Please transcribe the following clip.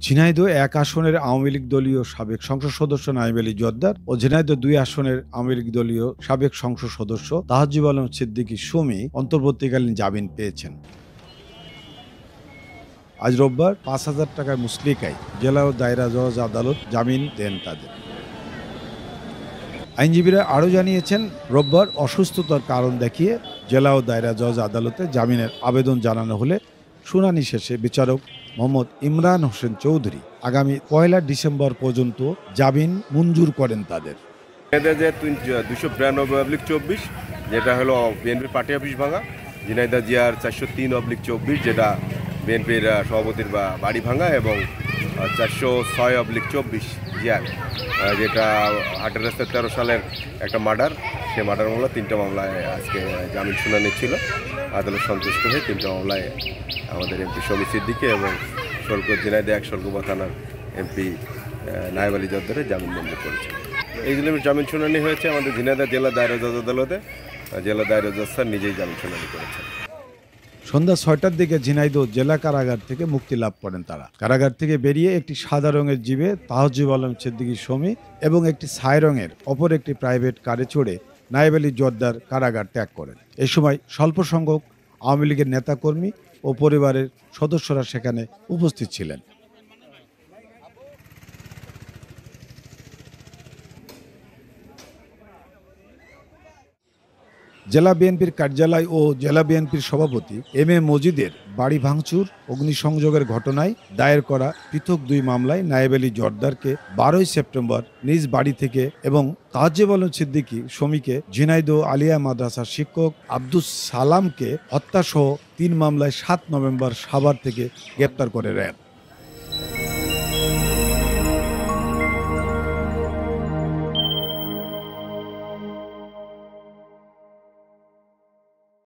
ঝিনাইদহ ১ আসনের আওয়ামী লীগ দলীয় সাবেক সংসদ সদস্য নাইব আলী জোয়ার্দ্দার ও ঝিনাইদহ ২ আসনের আওয়ামী লীগ দলীয় সাবেক সংসদ সদস্য তাহাজ্জুব আলম সিদ্দিকী সুমি অন্তর্বর্তীকালীন জামিন পেয়েছেন। আজ রোববার ৫,০০০ টাকার মুচলেকায় জেলা ও দায়রা জজ আদালত জামিন দেন তাদের। আইনজীবীরা আরও জানিয়েছেন, রোববার অসুস্থতার কারণ দেখিয়ে জেলা ও দায়রা জজ আদালতে জামিনের আবেদন জানানো হলে শুনানি শেষে বিচারক মোহাম্মদ ইমরান হোসেন চৌধুরী আগামী ১ ডিসেম্বর পর্যন্ত জামিন মঞ্জুর করেন তাদের। ২৯২/২৪ যেটা হলো বিএনপির পার্টি অফিস ভাঙা, ঝিনাইদহ জিআর ৪০৩/২৪ যেটা বিএনপির সভাপতির বাড়ি ভাঙা, এবং ৪০৬/২৪ জিআর যেটা হাটের রাস্তা ১৩ সালের একটা মার্ডার। সেই মার্ডার মামলা ৩টা মামলায় আজকে জামিন শুনানি ছিল। আদালত সন্তুষ্ট হয়ে ৩টা মামলায় আমাদের এমপি শমী সিদ্দিকী এবং ঝিনাইদহ ১ শোলকুপা থানার এমপি নায়েব আলী জোয়ার্দ্দারের জামিন মঞ্জুর করেছে। এইগুলো জামিন শুনানি হয়েছে আমাদের ঝিনাইদহ জেলা দায়রা জজ আদালতে। জেলা দায়রা জজ স্যার নিজেই জামিন শুনানি করেছেন। সন্ধ্যা ৬টার দিকে ঝিনাইদহ জেলা কারাগার থেকে মুক্তি লাভ করেন তারা। কারাগার থেকে বেরিয়ে একটি সাদা রঙের জিপে তাহাজ্জুব আলম সিদ্দিকী সুমি এবং একটি ছাই রঙের অপর একটি প্রাইভেট কারে চড়ে নায়েব আলী জোয়ার্দ্দার কারাগার ত্যাগ করেন। এ সময় স্বল্প সংখ্যক আওয়ামী লীগের নেতাকর্মী ও পরিবারের সদস্যরা সেখানে উপস্থিত ছিলেন। জেলা বিএনপির কার্যালয় ও জেলা বিএনপির সভাপতি এম এ মজিদের বাড়ি ভাঙচুর, অগ্নিসংযোগের ঘটনায় দায়ের করা পৃথক ২ মামলায় নায়েব আলী জোয়ার্দ্দারকে ১২ সেপ্টেম্বর নিজ বাড়ি থেকে এবং তাহাজ্জুব আলম সিদ্দিকী সুমিকে ঝিনাইদহ আলিয়া মাদ্রাসার শিক্ষক আব্দুস সালামকে হত্যাসহ ৩ মামলায় ৭ নভেম্বর সাভার থেকে গ্রেপ্তার করে র্যাব।